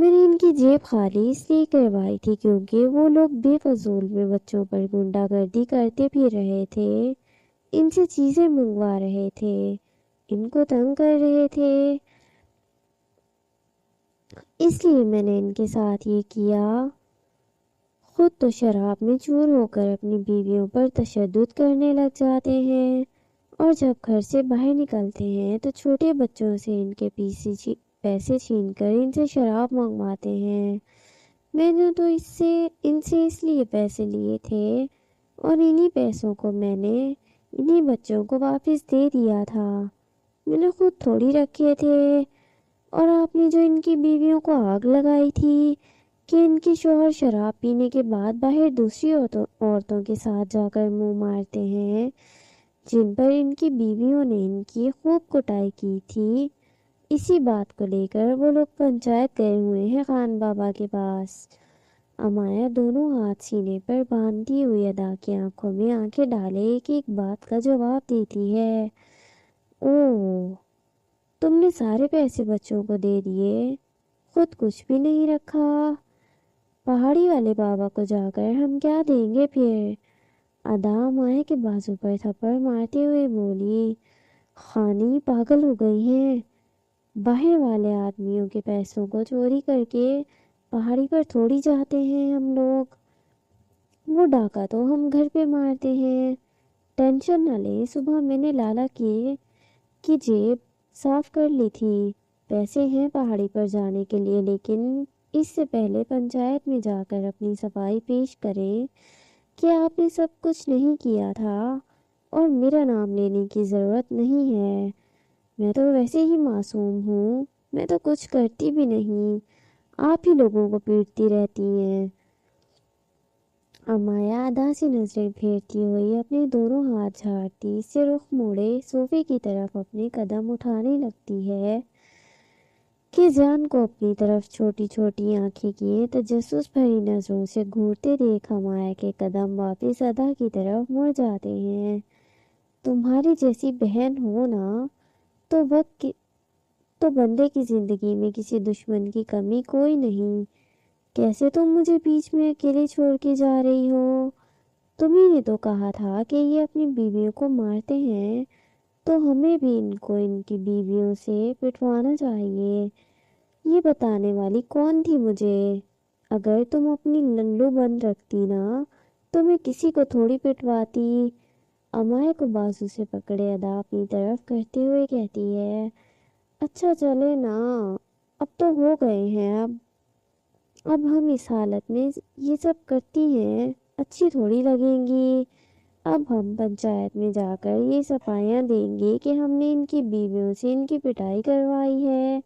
میں نے ان کی جیب خالی اس لیے کروائی تھی کیونکہ وہ لوگ بے فضول میں بچوں پر گنڈا گردی کرتے پھر رہے تھے، ان سے چیزیں منگوا رہے تھے، ان کو تنگ کر رہے تھے، اس لیے میں نے ان کے ساتھ یہ کیا۔ خود تو شراب میں چور ہو کر اپنی بیویوں پر تشدد کرنے لگ جاتے ہیں، اور جب گھر سے باہر نکلتے ہیں تو چھوٹے بچوں سے ان کے پیسے چھین کر ان سے شراب منگواتے ہیں۔ میں نے تو ان سے اس لیے پیسے لیے تھے، اور انہی پیسوں کو میں نے انہی بچوں کو واپس دے دیا تھا، میں نے خود تھوڑی رکھے تھے۔ اور آپ نے جو ان کی بیویوں کو آگ لگائی تھی کہ ان کے شوہر شراب پینے کے بعد باہر دوسری عورتوں کے ساتھ جا کر منہ مارتے ہیں، جن پر ان کی بیویوں نے ان کی خوب کٹائی کی تھی، اسی بات کو لے کر وہ لوگ پنچایت گئے ہوئے ہیں خان بابا کے پاس۔ امایا دونوں ہاتھ سینے پر باندھی ہوئی ادا کی آنکھوں میں آنکھیں ڈالے ایک ایک بات کا جواب دیتی ہے۔ اوہ، تم نے سارے پیسے بچوں کو دے دیے، خود کچھ بھی نہیں رکھا؟ پہاڑی والے بابا کو جا کر ہم کیا دیں گے پھر؟ ادا مائع کے بازو پر تھپڑ مارتے ہوئے بولی، خانی پاگل ہو گئی ہیں، باہر والے آدمیوں کے پیسوں کو چوری کر کے پہاڑی پر تھوڑی جاتے ہیں ہم لوگ، وہ ڈاکہ تو ہم گھر پہ مارتے ہیں۔ ٹینشن نہ لے، صبح میں نے لالا کی جیب صاف کر لی تھی، پیسے ہیں پہاڑی پر جانے کے لیے، لیکن اس سے پہلے پنچایت میں جا کر اپنی صفائی پیش کریں کہ آپ نے سب کچھ نہیں کیا تھا، اور میرا نام لینے کی ضرورت نہیں ہے، میں تو ویسے ہی معصوم ہوں، میں تو کچھ کرتی بھی نہیں، آپ ہی لوگوں کو پیٹتی رہتی ہیں۔ امایا ادا سے نظریں پھیرتی ہوئی اپنے دونوں ہاتھ جھاڑتی سے رخ موڑے صوفے کی طرف اپنے قدم اٹھانے لگتی ہے کہ جان کو اپنی طرف چھوٹی چھوٹی آنکھیں کیے تجسس بھری نظروں سے گھورتے دیکھ امایا کے قدم واپس ادا کی طرف مڑ جاتے ہیں۔ تمہاری جیسی بہن ہو نا تو بندے کی زندگی میں کسی دشمن کی کمی کوئی نہیں، کیسے تم مجھے بیچ میں اکیلے چھوڑ کے جا رہی ہو؟ تمہیں نے تو کہا تھا کہ یہ اپنی بیویوں کو مارتے ہیں، تو ہمیں بھی ان کو ان کی بیویوں سے پٹوانا چاہیے۔ یہ بتانے والی کون تھی مجھے؟ اگر تم اپنی للو بند رکھتی نا تو میں کسی کو تھوڑی پٹواتی۔ امایا کو بازو سے پکڑے ادا اپنی طرف کرتے ہوئے کہتی ہے، اچھا چلے نا، اب تو ہو گئے ہیں، اب ہم اس حالت میں یہ سب کرتی ہیں اچھی تھوڑی لگیں گی۔ اب ہم پنچایت میں جا کر یہ صفائیاں دیں گے کہ ہم نے ان کی بیویوں سے ان کی پٹائی کروائی ہے۔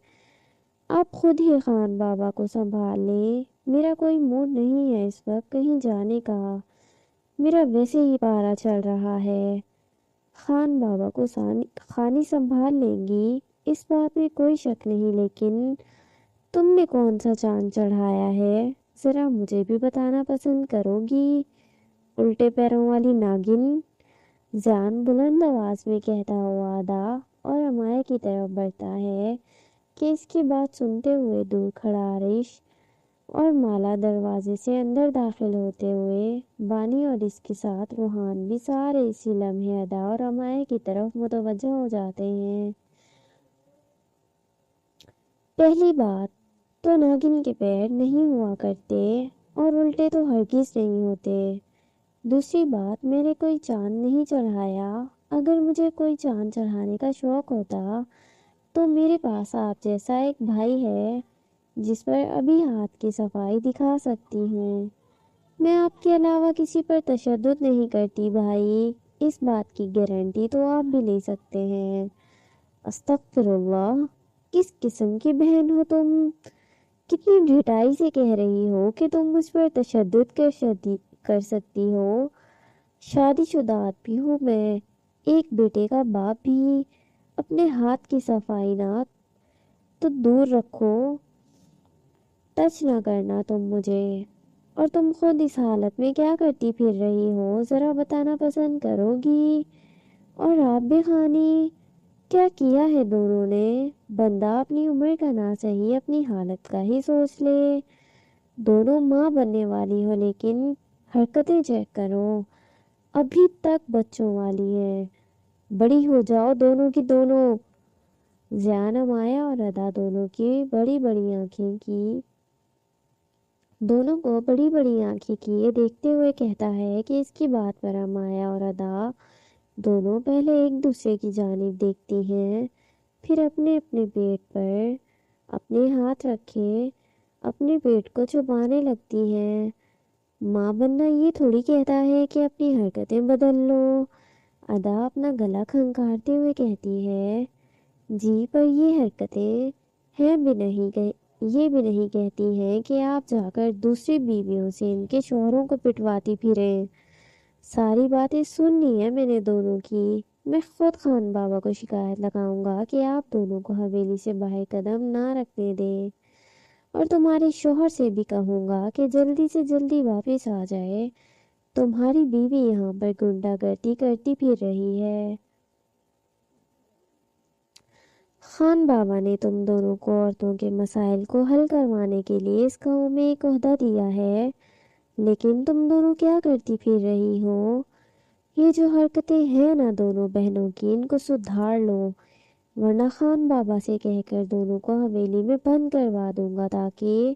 آپ خود ہی خان بابا کو سنبھال لیں، میرا کوئی موڈ نہیں ہے اس وقت کہیں جانے کا، میرا ویسے ہی پارا چل رہا ہے۔ خان بابا کو خانی سنبھال لیں گی، اس بات میں کوئی شک نہیں، لیکن تم نے کون سا چاند چڑھایا ہے، ذرا مجھے بھی بتانا پسند کرو گی، الٹے پیروں والی ناگن؟ جان بلند آواز میں کہتا ہوا ادا اور امایا کی طرف بڑھتا ہے کہ اس کی بات سنتے ہوئے دور کھڑا عرش اور مالا دروازے سے اندر داخل ہوتے ہوئے بانی اور اس کے ساتھ روحان بھی سارے اسی لمحے ادا اور امایا کی طرف متوجہ ہو جاتے ہیں۔ پہلی بات تو ناگن کے پیر نہیں ہوا کرتے اور الٹے تو ہرگز نہیں ہوتے، دوسری بات میں نے کوئی چاند نہیں چڑھایا، اگر مجھے کوئی چاند چڑھانے کا شوق ہوتا تو میرے پاس آپ جیسا ایک بھائی ہے جس پر ابھی ہاتھ کی صفائی دکھا سکتی ہوں۔ میں آپ کے علاوہ کسی پر تشدد نہیں کرتی بھائی، اس بات کی گارنٹی تو آپ بھی لے سکتے ہیں۔ استغفر اللہ، کس قسم کی بہن ہو تم؟ کتنی ڈھٹائی سے کہہ رہی ہو کہ تم مجھ پر تشدد کر سکتی ہو؟ شادی شدہ آدمی ہوں میں، ایک بیٹے کا باپ بھی، اپنے ہاتھ کی صفائی نہ تو دور رکھو، ٹچ نہ کرنا تم مجھے۔ اور تم خود اس حالت میں کیا کرتی پھر رہی ہو، ذرا بتانا پسند کرو گی؟ اور آپ بھی خانی، کیا کیا ہے دونوں نے؟ بندہ اپنی عمر کا نہ صحیح اپنی حالت کا ہی سوچ لے۔ دونوں ماں بننے والی ہو لیکن حرکتیں چیک کرو، ابھی تک بچوں والی ہے۔ بڑی ہو جاؤ دونوں کی دونوں۔ زیان مایا اور ادا دونوں کو بڑی بڑی آنکھیں کیے دیکھتے ہوئے کہتا ہے کہ اس کی بات پر مایا اور ادا دونوں پہلے ایک دوسرے کی جانب دیکھتی ہیں، پھر اپنے اپنے پیٹ پر اپنے ہاتھ رکھے اپنے پیٹ کو چھپانے لگتی ہیں۔ ماں بننا یہ تھوڑی کہتا ہے کہ اپنی حرکتیں بدل لو۔ ادا اپنا گلا کھنکارتے ہوئے کہتی ہے، جی پر یہ حرکتیں یہ بھی نہیں کہتی ہیں کہ آپ جا کر دوسری بیویوں سے ان کے شوہروں کو پٹواتی پھریں۔ ساری باتیں سن لی ہیں میں نے دونوں کی۔ میں خود خان بابا کو شکایت لگاؤں گا کہ آپ دونوں کو حویلی سے باہر قدم نہ رکھنے دیں، اور تمہارے شوہر سے بھی کہوں گا کہ جلدی سے جلدی واپس آ جائے۔ تمہاری بیوی یہاں پر گنڈا گردی کرتی پھر رہی ہے۔ خان بابا نے تم دونوں کو عورتوں کے مسائل کو حل کروانے کے لیے اس گاؤں میں ایک عہدہ دیا ہے، لیکن تم دونوں کیا کرتی پھر رہی ہو؟ یہ جو حرکتیں ہیں نا دونوں بہنوں کی، ان کو سدھار لو، ورنہ خان بابا سے کہہ کر دونوں کو حویلی میں بند کروا دوں گا، تاکہ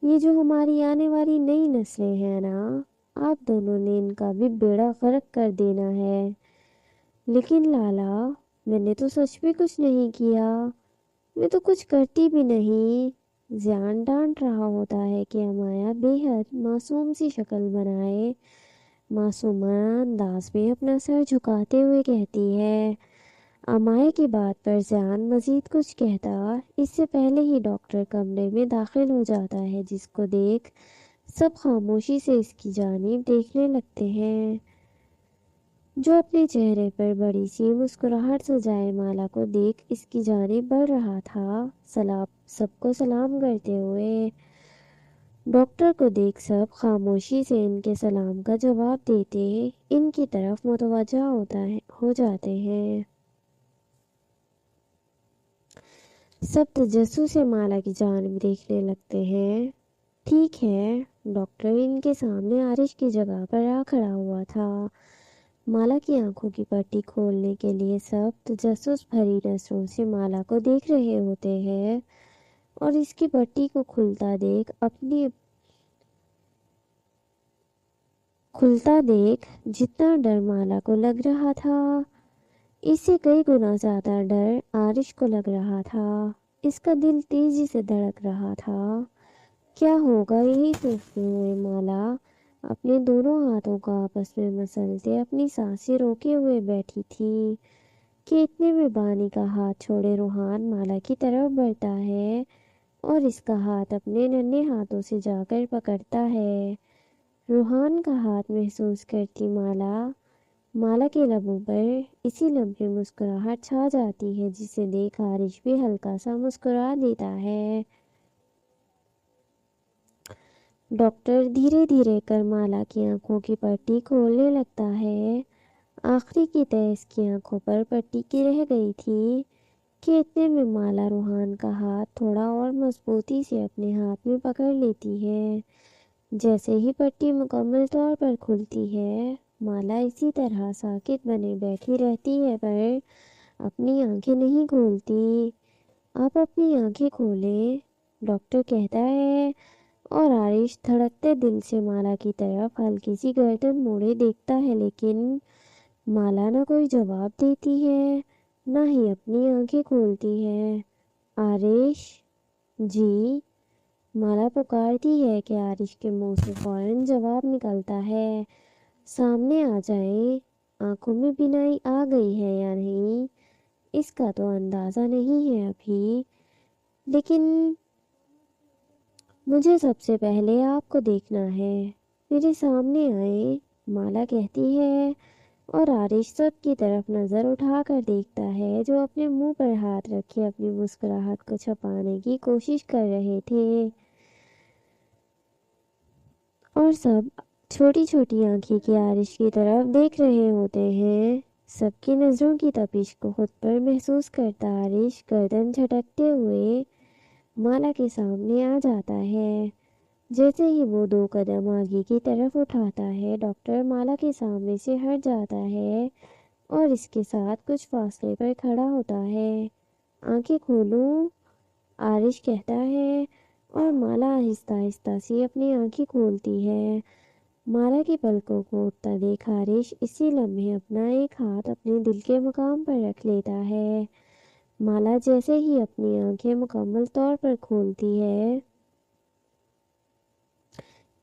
یہ جو ہماری آنے والی نئی نسلیں ہیں نا، آپ دونوں نے ان کا بھی بیڑا غرق کر دینا ہے۔ لیکن لالا، میں نے تو سچ میں کچھ نہیں کیا، میں تو کچھ کرتی بھی نہیں۔ زیان ڈانٹ رہا ہوتا ہے کہ امایا بے حد معصوم سی شکل بنائے معصومانہ انداز میں اپنا سر جھکاتے ہوئے کہتی ہے۔ امایا کی بات پر زیان مزید کچھ کہتا اس سے پہلے ہی ڈاکٹر کمرے میں داخل ہو جاتا ہے، جس کو دیکھ سب خاموشی سے اس کی جانب دیکھنے لگتے ہیں۔ جو اپنے چہرے پر بڑی سی مسکراہٹ سجائے مالا کو دیکھ اس کی جانب بڑھ رہا تھا، سب کو سلام کرتے ہوئے۔ ڈاکٹر کو دیکھ سب خاموشی سے ان کے سلام کا جواب دیتے ان کی طرف متوجہ ہو جاتے ہیں۔ سب تجسس سے مالا کی جانب دیکھنے لگتے ہیں۔ ٹھیک ہے، ڈاکٹر ان کے سامنے عارش کی جگہ پر آ کھڑا ہوا تھا۔ مالا کی آنکھوں کی پٹی کھولنے کے لیے سب تجسس بھری نظروں سے مالا کو دیکھ رہے ہوتے ہیں، اور اس کی پٹی کو کھلتا دیکھ جتنا ڈر مالا کو لگ رہا تھا، اس سے کئی گنا زیادہ ڈر عارش کو لگ رہا تھا۔ اس کا دل تیزی سے دھڑک رہا تھا۔ کیا ہوگا، یہی سوچتے ہوئے مالا اپنے دونوں ہاتھوں کو آپس میں مسلتے اپنی سانسیں روکے ہوئے بیٹھی تھی کہ اتنے میں بانی کا ہاتھ چھوڑے روحان مالا کی طرف بڑھتا ہے اور اس کا ہاتھ اپنے ننھے ہاتھوں سے جا کر پکڑتا ہے۔ روحان کا ہاتھ محسوس کرتی مالا کے لبوں پر اسی لمحے مسکراہٹ چھا جاتی ہے، جسے دیکھ عارش بھی ہلکا سا مسکرا دیتا ہے۔ ڈاکٹر دھیرے دھیرے کر مالا کی آنکھوں کی پٹی کھولنے لگتا ہے۔ آخری کی تہ اس کی آنکھوں پر پٹی کی رہ گئی تھی کہ اتنے میں مالا روحان کا ہاتھ تھوڑا اور مضبوطی سے اپنے ہاتھ میں پکڑ لیتی ہے۔ جیسے ہی پٹی مکمل طور پر کھلتی ہے، مالا اسی طرح ساکت بنے بیٹھی رہتی ہے، پر اپنی آنکھیں نہیں کھولتی۔ آپ اپنی آنکھیں کھولیں، ڈاکٹر کہتا ہے، اور عارش دھڑکتے دل سے مالا کی طرف ہلکی سی گردن موڑے دیکھتا ہے، لیکن مالا نہ کوئی جواب دیتی ہے نہ ہی اپنی آنکھیں کھولتی ہے۔ عارش، جی، مالا پکارتی ہے کہ عارش کے منہ سے فوراً جواب نکلتا ہے، سامنے آ جائیں۔ آنکھوں میں بینائی آ گئی ہے یا نہیں اس کا تو اندازہ نہیں ہے ابھی، لیکن مجھے سب سے پہلے آپ کو دیکھنا ہے، میرے سامنے آئیں، مالا کہتی ہے، اور عارش سب کی طرف نظر اٹھا کر دیکھتا ہے جو اپنے منہ پر ہاتھ رکھے اپنی مسکراہٹ کو چھپانے کی کوشش کر رہے تھے، اور سب چھوٹی چھوٹی آنکھیں کی عارش کی طرف دیکھ رہے ہوتے ہیں۔ سب کی نظروں کی تپش کو خود پر محسوس کرتا عارش گردن جھٹکتے ہوئے مالا کے سامنے آ جاتا ہے۔ جیسے ہی وہ 2 قدم آگے کی طرف اٹھاتا ہے، ڈاکٹر مالا کے سامنے سے ہٹ جاتا ہے اور اس کے ساتھ کچھ فاصلے پر کھڑا ہوتا ہے۔ آنکھیں کھولوں، عارش کہتا ہے اور مالا آہستہ آہستہ سی اپنی آنکھیں کھولتی ہے۔ مالا کی پلکوں کو اٹھتا دیکھ عارش اسی لمحے اپنا ایک ہاتھ اپنے دل کے مقام پر رکھ لیتا ہے۔ مالا جیسے ہی اپنی آنکھیں مکمل طور پر کھولتی ہے،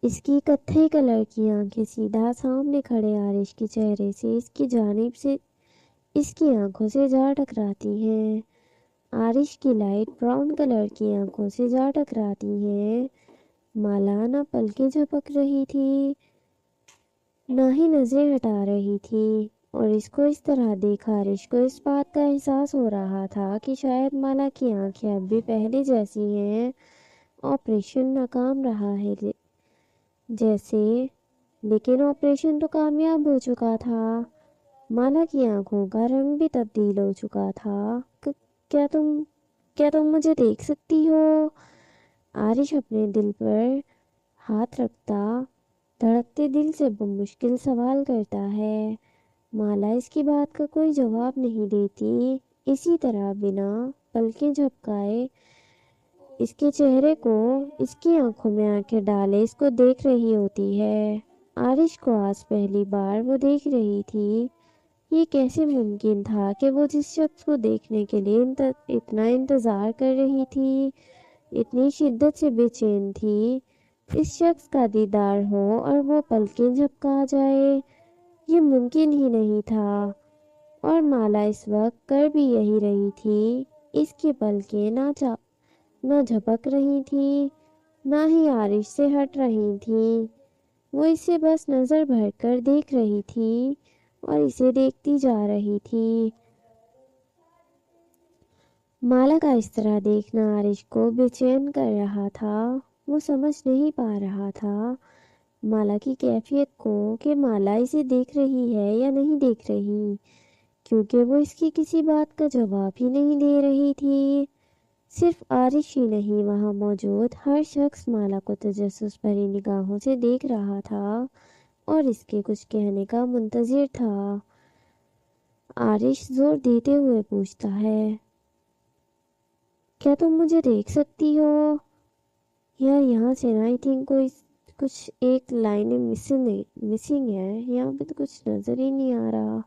اس کی کتھئی کلر کی آنکھیں سیدھا سامنے کھڑے عارش کے چہرے سے اس کی جانب سے اس کی آنکھوں سے جا ٹکراتی ہیں۔ عارش کی لائٹ براؤن کلر کی آنکھوں سے جا ٹکراتی ہیں۔ مالا نہ پلکیں جھپک رہی تھی نہ ہی نظریں ہٹا رہی تھی، اور اس کو اس طرح دیکھ عارش کو اس بات کا احساس ہو رہا تھا کہ شاید مالا کی آنکھیں اب بھی پہلے جیسی ہیں، آپریشن ناکام رہا ہے جیسے، لیکن آپریشن تو کامیاب ہو چکا تھا۔ مالا کی آنکھوں کا رنگ بھی تبدیل ہو چکا تھا۔ کیا تم مجھے دیکھ سکتی ہو؟ عارش اپنے دل پر ہاتھ رکھتا دھڑکتے دل سے بمشکل سوال کرتا ہے۔ مالا اس کی بات کا کوئی جواب نہیں دیتی، اسی طرح بنا پلکیں جھپکائے اس کے چہرے کو، اس کی آنکھوں میں آنکھیں ڈالے اس کو دیکھ رہی ہوتی ہے۔ عارش کو آج پہلی بار وہ دیکھ رہی تھی۔ یہ کیسے ممکن تھا کہ وہ جس شخص کو دیکھنے کے لیے اتنا انتظار کر رہی تھی، اتنی شدت سے بے چین تھی، اس شخص کا دیدار ہو اور وہ پلکیں جھپکا جائے؟ یہ ممکن ہی نہیں تھا، اور مالا اس وقت کر بھی یہی رہی تھی۔ اس کی پلکیں نہ جھپک رہی تھی، نہ ہی عارش سے ہٹ رہی تھی۔ وہ اسے بس نظر بھر کر دیکھ رہی تھی اور اسے دیکھتی جا رہی تھی۔ مالا کا اس طرح دیکھنا عارش کو بے چین کر رہا تھا۔ وہ سمجھ نہیں پا رہا تھا مالا کی کیفیت کو، کہ مالا اسے دیکھ رہی ہے یا نہیں دیکھ رہی، کیونکہ وہ اس کی کسی بات کا جواب ہی نہیں دے رہی تھی۔ صرف عارش ہی نہیں، وہاں موجود ہر شخص مالا کو تجسس بھری نگاہوں سے دیکھ رہا تھا اور اس کے کچھ کہنے کا منتظر تھا۔ عارش زور دیتے ہوئے پوچھتا ہے، کیا تم مجھے دیکھ سکتی ہو؟ یار یہاں سے نا آئی تھنک کوئی کچھ ایک لائن مسنگ ہے، یہاں پہ تو کچھ نظر ہی نہیں آ رہا۔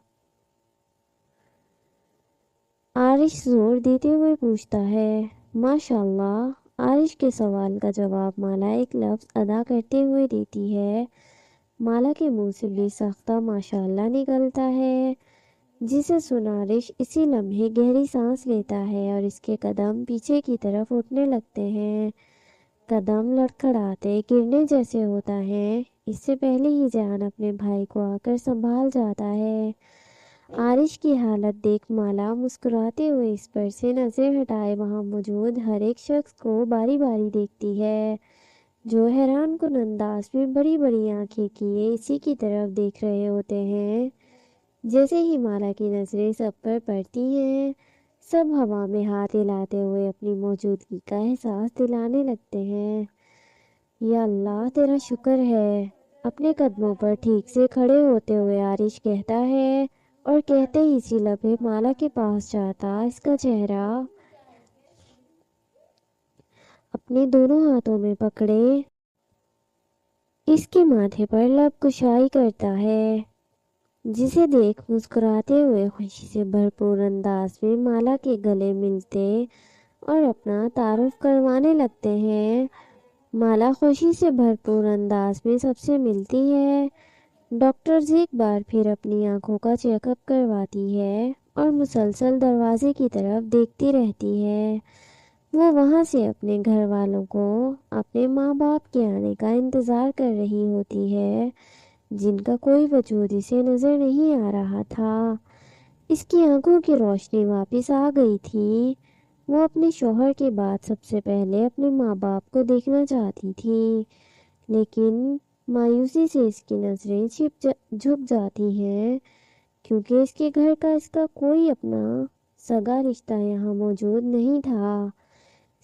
عارش زور دیتے ہوئے پوچھتا ہے۔ ماشاءاللہ، عارش کے سوال کا جواب مالا ایک لفظ ادا کرتے ہوئے دیتی ہے۔ مالا کے منہ سے بے ساختہ ماشاءاللہ نکلتا ہے، جسے سن عارش اسی لمحے گہری سانس لیتا ہے اور اس کے قدم پیچھے کی طرف اٹھنے لگتے ہیں۔ قدم لڑکھڑاتے گرنے جیسے ہوتا ہے۔ اس سے پہلے ہی جان اپنے بھائی کو آ کر سنبھال جاتا ہے۔ عارش کی حالت دیکھ مالا مسکراتے ہوئے اس پر سے نظر ہٹائے وہاں موجود ہر ایک شخص کو باری باری دیکھتی ہے، جو حیران کن انداز میں بڑی بڑی آنکھیں کیے اسی کی طرف دیکھ رہے ہوتے ہیں۔ جیسے ہی مالا کی نظریں سب پر پڑتی ہیں، سب ہوا میں ہاتھ ہلاتے ہوئے اپنی موجودگی کا احساس دلانے لگتے ہیں۔ یا اللہ تیرا شکر ہے۔ اپنے قدموں پر ٹھیک سے کھڑے ہوتے ہوئے عارش کہتا ہے، اور کہتے ہی اسی لمحے مالا کے پاس جاتا اس کا چہرہ اپنے دونوں ہاتھوں میں پکڑے اس کے ماتھے پر لب کشائی کرتا ہے، جسے دیکھ مسکراتے ہوئے خوشی سے بھرپور انداز میں مالا کے گلے ملتے اور اپنا تعارف کروانے لگتے ہیں۔ مالا خوشی سے بھرپور انداز میں سب سے ملتی ہے۔ ڈاکٹرز ایک بار پھر اپنی آنکھوں کا چیک اپ کرواتی ہے اور مسلسل دروازے کی طرف دیکھتی رہتی ہے۔ وہ وہاں سے اپنے گھر والوں کو، اپنے ماں باپ کے آنے کا انتظار کر رہی ہوتی ہے، جن کا کوئی وجود اسے نظر نہیں آ رہا تھا۔ اس کی آنکھوں کی روشنی واپس آ گئی تھی۔ وہ اپنے شوہر کے بعد سب سے پہلے اپنے ماں باپ کو دیکھنا چاہتی تھی، لیکن مایوسی سے اس کی نظریں جھک جاتی ہیں، کیونکہ اس کے گھر کا اس کا کوئی اپنا سگا رشتہ یہاں موجود نہیں تھا۔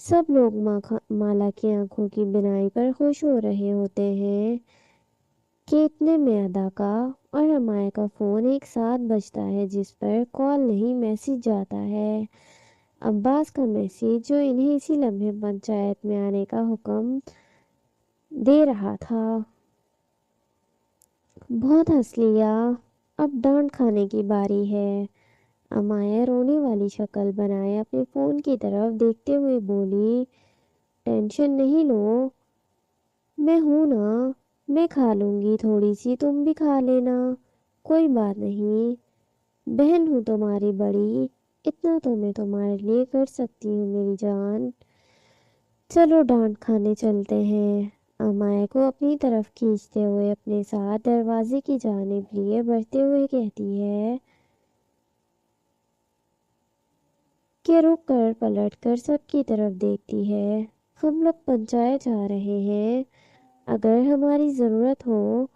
سب لوگ مالا کی آنکھوں کی بینائی پر خوش ہو رہے ہوتے ہیں کہ اتنے میں ادا کا اور امایہ کا فون ایک ساتھ بجتا ہے، جس پر کال نہیں میسج جاتا ہے۔ عباس کا میسج، جو انہیں اسی لمحے پنچایت میں آنے کا حکم دے رہا تھا۔ بہت ہنس لیا، اب ڈانٹ کھانے کی باری ہے۔ امایہ رونے والی شکل بنائے اپنے فون کی طرف دیکھتے ہوئے بولی، ٹینشن نہیں لو، میں ہوں نا، میں کھا لوں گی تھوڑی سی، تم بھی کھا لینا، کوئی بات نہیں، بہن ہوں تمہاری بڑی، اتنا تو میں تمہارے لیے کر سکتی ہوں میری جان۔ چلو ڈانٹ کھانے چلتے ہیں۔ امایہ کو اپنی طرف کھینچتے ہوئے اپنے ساتھ دروازے کی جانب لیے بڑھتے ہوئے کہتی ہے کہ رک کر پلٹ کر سب کی طرف دیکھتی ہے، ہم لوگ پنچایت جا رہے ہیں، اگر ہماری ضرورت ہو،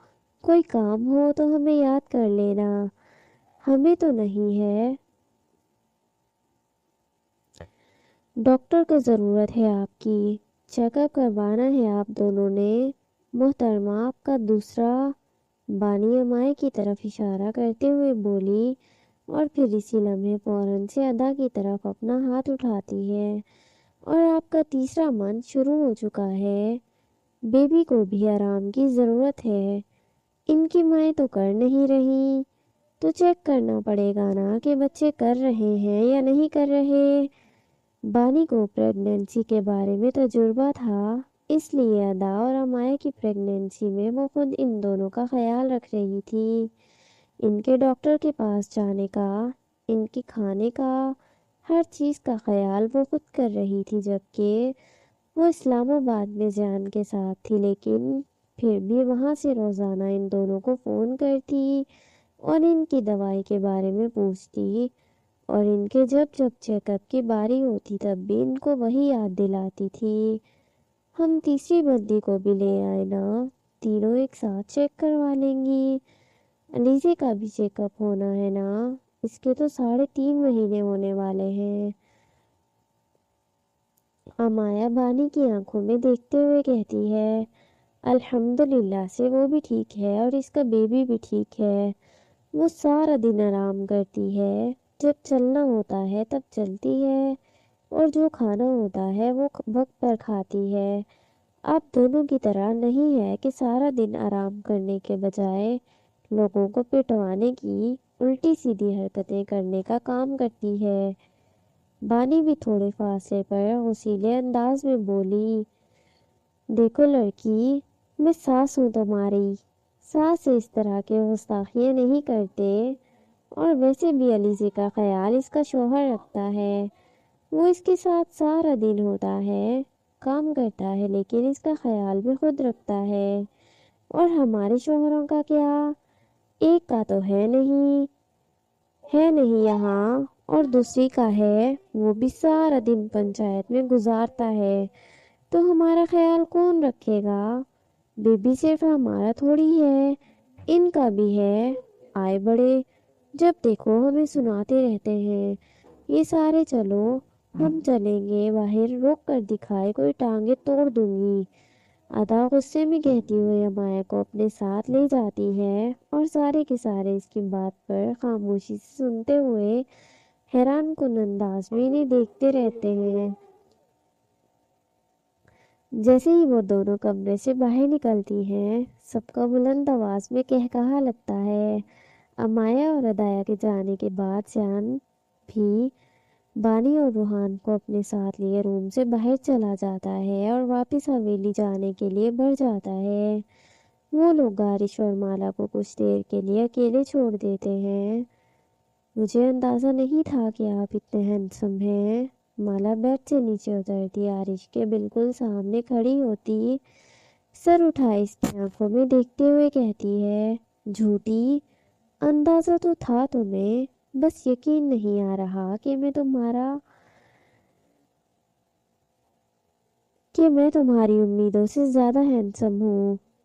کوئی کام ہو تو ہمیں یاد کر لینا، ہمیں تو نہیں ہے۔ ڈاکٹر کو ضرورت ہے آپ کی، چیک اپ کروانا ہے آپ دونوں نے، محترمہ آپ کا دوسرا۔ بانی امایہ کی طرف اشارہ کرتے ہوئے بولی اور پھر اسی لمحے فوراً سے ادا کی طرف اپنا ہاتھ اٹھاتی ہے، اور آپ کا تیسرا منتھ شروع ہو چکا ہے، بیبی کو بھی آرام کی ضرورت ہے، ان کی مائیں تو کر نہیں رہی، تو چیک کرنا پڑے گا نا کہ بچے کر رہے ہیں یا نہیں کر رہے۔ بانی کو پریگننسی کے بارے میں تجربہ تھا، اس لیے ادا اور امایہ کی پریگننسی میں وہ خود ان دونوں کا خیال رکھ رہی تھی، ان کے ڈاکٹر کے پاس جانے کا، ان کے کھانے کا، ہر چیز کا خیال وہ خود کر رہی تھی، جبکہ وہ اسلام آباد میں زیان کے ساتھ تھی، لیکن پھر بھی وہاں سے روزانہ ان دونوں کو فون کرتی اور ان کی دوائی کے بارے میں پوچھتی، اور ان کے جب جب چیک اپ کی باری ہوتی تب بھی ان کو وہی یاد دلاتی تھی، ہم تیسری بندی کو بھی لے آئے نا، تینوں ایک ساتھ چیک کروا لیں گی، علیزے کا بھی چیک اپ ہونا ہے نا، اس کے تو 3.5 مہینے ہونے والے ہیں۔ امایہ بانی کی آنکھوں میں دیکھتے ہوئے کہتی ہے، الحمدللہ سے وہ بھی ٹھیک ہے اور اس کا بیبی بھی ٹھیک ہے، وہ سارا دن آرام کرتی ہے، جب چلنا ہوتا ہے تب چلتی ہے، اور جو کھانا ہوتا ہے وہ وقت پر کھاتی ہے، آپ دونوں کی طرح نہیں ہے کہ سارا دن آرام کرنے کے بجائے لوگوں کو پٹوانے کی الٹی سیدھی حرکتیں کرنے کا کام کرتی ہے۔ بانی بھی تھوڑے فاصلے پر غصیلے انداز میں بولی، دیکھو لڑکی، میں ساس ہوں تمہاری، ساس سے اس طرح کے گستاخیاں نہیں کرتے، اور ویسے بھی علیزے کا خیال اس کا شوہر رکھتا ہے، وہ اس کے ساتھ سارا دن ہوتا ہے، کام کرتا ہے، لیکن اس کا خیال بھی خود رکھتا ہے، اور ہمارے شوہروں کا کیا، ایک کا تو ہے نہیں یہاں، اور دوسری کا ہے، وہ بھی سارا دن پنچایت میں گزارتا ہے، تو ہمارا خیال کون رکھے گا، بیبی صرف ہمارا تھوڑی ہے، ان کا بھی ہے، آئے بڑے جب دیکھو ہمیں سناتے رہتے ہیں، یہ سارے چلو، ہم چلیں گے باہر، روک کر دکھائے کوئی ٹانگیں توڑ دوں گی۔ ادا غصے میں کہتی ہوئے امایہ کو اپنے ساتھ لے جاتی ہے، اور سارے کے سارے اس کی بات پر خاموشی سے سنتے ہوئے حیران کن انداز میں انہیں دیکھتے رہتے ہیں۔ جیسے ہی وہ دونوں کمرے سے باہر نکلتی ہیں، سب کا بلند آواز میں قہقہا لگتا ہے۔ امایہ اور ادایا کے جانے کے بعد زیان بھی بانی اور روحان کو اپنے ساتھ لیے روم سے باہر چلا جاتا ہے اور واپس حویلی جانے کے لیے بڑھ جاتا ہے۔ وہ لوگ گارش اور مالا کو کچھ دیر کے لیے اکیلے چھوڑ دیتے ہیں۔ مجھے اندازہ نہیں تھا کہ آپ اتنے ہینڈسم ہیں۔ مالا بیڈ سے نیچے اترتی آرش کے بالکل سامنے کھڑی ہوتی، سر اٹھائے اس کی آنکھوں میں دیکھتے ہوئے کہتی ہے، جھوٹی، اندازہ تو تھا تمہیں، بس یقین نہیں آ رہا کہ میں تمہاری امیدوں سے زیادہ ہینڈسم ہوں۔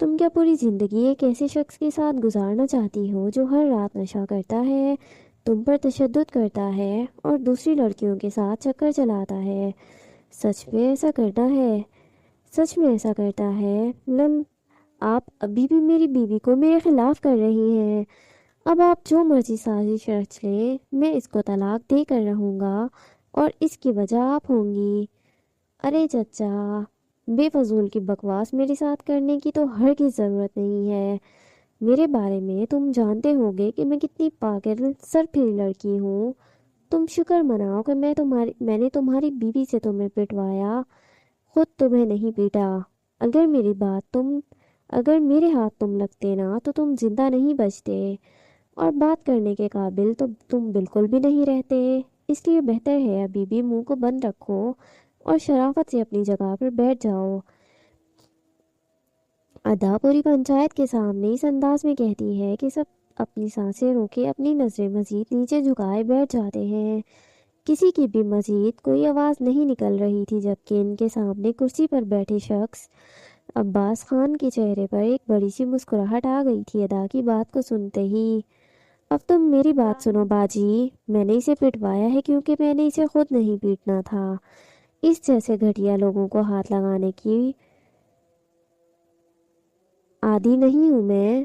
تم کیا پوری زندگی ایک ایسے شخص کے ساتھ گزارنا چاہتی ہو جو ہر رات نشہ کرتا ہے، تم پر تشدد کرتا ہے اور دوسری لڑکیوں کے ساتھ چکر چلاتا ہے؟ سچ میں ایسا کرنا ہے؟ سچ میں ایسا کرتا ہے؟ آپ ابھی بھی میری بیوی کو میرے خلاف کر رہی ہیں۔ اب آپ جو مرضی سازش رچ لیں، میں اس کو طلاق دے کر رہوں گا اور اس کی وجہ آپ ہوں گی۔ ارے چچا، بے فضول کی بکواس میرے ساتھ کرنے کی تو ہرگز ضرورت نہیں ہے۔ میرے بارے میں تم جانتے ہوگے کہ میں کتنی پاگل سرپھری لڑکی ہوں۔ تم شکر مناؤ کہ میں نے تمہاری بیوی سے تمہیں پٹوایا، خود تمہیں نہیں پیٹا۔ اگر میرے ہاتھ تم لگتے نا تو تم زندہ نہیں بچتے، اور بات کرنے کے قابل تو تم بالکل بھی نہیں رہتے۔ اس لیے بہتر ہے ابھی بھی منہ کو بند رکھو اور شرافت سے اپنی جگہ پر بیٹھ جاؤ۔ ادا پوری پنچایت کے سامنے اس انداز میں کہتی ہے کہ سب اپنی سانسیں روکے اپنی نظریں مزید نیچے جھکائے بیٹھ جاتے ہیں۔ کسی کی بھی مزید کوئی آواز نہیں نکل رہی تھی، جبکہ ان کے سامنے کرسی پر بیٹھے شخص عباس خان کے چہرے پر ایک بڑی سی مسکراہٹ آ گئی تھی ادا کی بات کو سنتے ہی۔ اب تم میری بات سنو باجی، میں نے اسے پٹوایا ہے کیونکہ میں نے اسے خود نہیں پیٹنا تھا۔ اس جیسے گھٹیا لوگوں کو ہاتھ لگانے کی عادی نہیں ہوں میں۔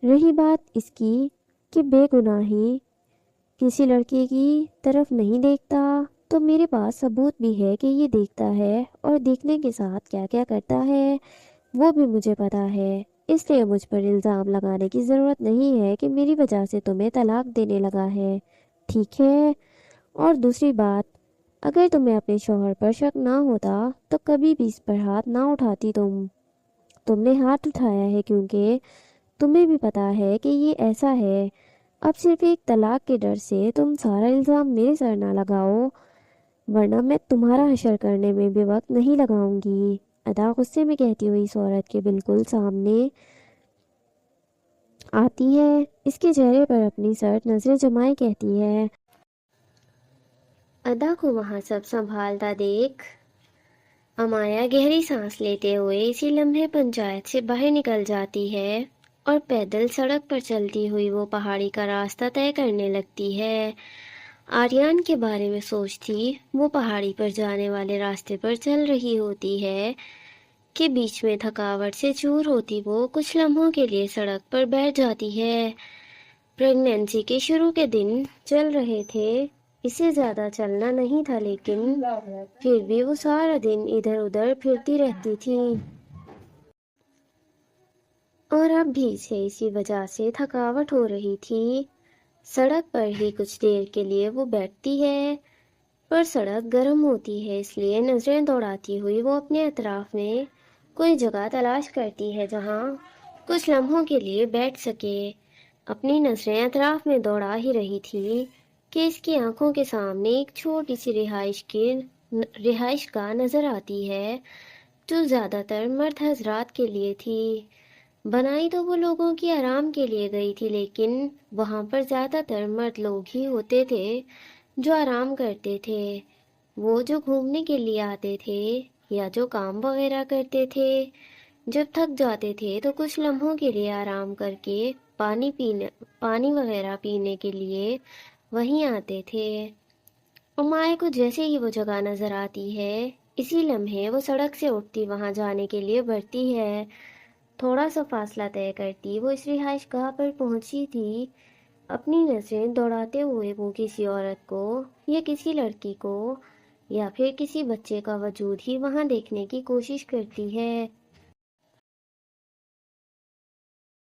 رہی بات اس کی کہ بے گناہی کسی لڑکے کی طرف نہیں دیکھتا، تو میرے پاس ثبوت بھی ہے کہ یہ دیکھتا ہے، اور دیکھنے کے ساتھ کیا کیا کرتا ہے وہ بھی مجھے پتا ہے۔ اس لیے مجھ پر الزام لگانے کی ضرورت نہیں ہے کہ میری وجہ سے تمہیں طلاق دینے لگا ہے، ٹھیک ہے؟ اور دوسری بات، اگر تمہیں اپنے شوہر پر شک نہ ہوتا تو کبھی بھی اس پر ہاتھ نہ اٹھاتی۔ تم نے ہاتھ اٹھایا ہے کیونکہ تمہیں بھی پتا ہے کہ یہ ایسا ہے۔ اب صرف ایک طلاق کے ڈر سے تم سارا الزام میرے سر نہ لگاؤ، ورنہ میں تمہارا حشر کرنے میں بھی وقت نہیں لگاؤں گی۔ ادا غصے میں کہتی ہوئی اس عورت کے بالکل سامنے آتی ہے، اس کے چہرے پر اپنی سرد نظریں جمائے کہتی ہے۔ ادا کو وہاں سب سنبھالتا دیکھ امایا گہری سانس لیتے ہوئے اسی لمحے پنچایت سے باہر نکل جاتی ہے اور پیدل سڑک پر چلتی ہوئی وہ پہاڑی کا راستہ طے کرنے لگتی ہے۔ آریان کے بارے میں سوچتی وہ پہاڑی پر جانے والے راستے پر چل رہی ہوتی ہے کہ بیچ میں تھکاوٹ سے چور ہوتی وہ کچھ لمحوں کے لیے سڑک پر بیٹھ جاتی ہے۔ پریگنینسی کے شروع کے دن چل رہے تھے، اسے زیادہ چلنا نہیں تھا، لیکن پھر بھی وہ سارا دن ادھر ادھر پھرتی رہتی تھی، اور اب بھی اسے اسی وجہ سے تھکاوٹ ہو رہی تھی۔ سڑک پر ہی کچھ دیر کے لیے وہ بیٹھتی ہے، پر سڑک گرم ہوتی ہے، اس لیے نظریں دوڑاتی ہوئی وہ اپنے اطراف میں کوئی جگہ تلاش کرتی ہے جہاں کچھ لمحوں کے لیے بیٹھ سکے۔ اپنی نظریں اطراف میں دوڑا ہی رہی تھی کہ اس کی آنکھوں کے سامنے ایک چھوٹی سی رہائش گاہ نظر آتی ہے جو زیادہ تر مرد حضرات کے لیے تھی۔ بنائی تو وہ لوگوں کی آرام کے لیے گئی تھی، لیکن وہاں پر زیادہ تر مرد لوگ ہی ہوتے تھے جو آرام کرتے تھے، وہ جو گھومنے کے لیے آتے تھے یا جو کام وغیرہ کرتے تھے۔ جب تھک جاتے تھے تو کچھ لمحوں کے لیے آرام کر کے پانی وغیرہ پینے کے لیے وہیں آتے تھے۔ امائے کو جیسے ہی وہ جگہ نظر آتی ہے، اسی لمحے وہ سڑک سے اٹھتی وہاں جانے کے لیے بڑھتی ہے۔ تھوڑا سا فاصلہ طے کرتی وہ اس رہائش گاہ پر پہنچی تھی۔ اپنی نظریں دوڑاتے ہوئے وہ کسی عورت کو یا کسی لڑکی کو یا پھر کسی بچے کا وجود ہی وہاں دیکھنے کی کوشش کرتی ہے۔